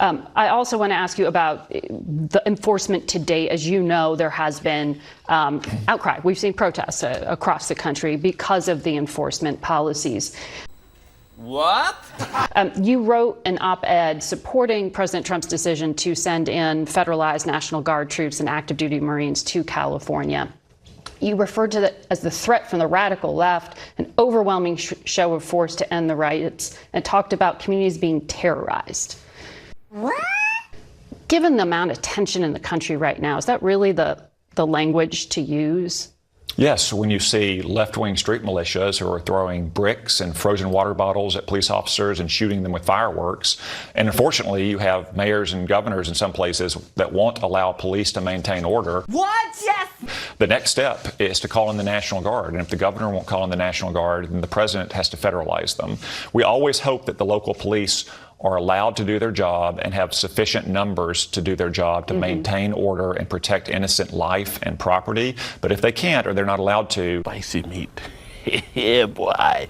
I also want to ask you about the enforcement to date. As you know, there has been outcry. We've seen protests across the country because of the enforcement policies. What? You wrote an op-ed supporting President Trump's decision to send in federalized National Guard troops and active duty Marines to California. You referred to it as the threat from the radical left, an overwhelming show of force to end the riots, and talked about communities being terrorized. What? Given the amount of tension in the country right now, is that really the language to use? Yes, when you see left-wing street militias who are throwing bricks and frozen water bottles at police officers and shooting them with fireworks, and unfortunately you have mayors and governors in some places that won't allow police to maintain order. What? Yes! The next step is to call in the National Guard, and if the governor won't call in the National Guard, then the president has to federalize them. We always hope that the local police are allowed to do their job and have sufficient numbers to do their job to maintain order and protect innocent life and property. But if they can't or they're not allowed to, spicy meat. Yeah, boy.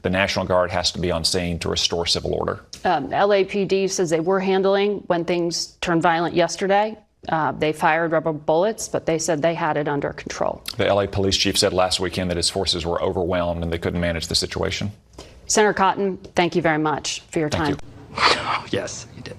The National Guard has to be on scene to restore civil order. LAPD says they were handling when things turned violent yesterday. They fired rubber bullets, but they said they had it under control. The LA police chief said last weekend that his forces were overwhelmed and they couldn't manage the situation. Senator Cotton, thank you very much for your time. Thank you. Yes, you did.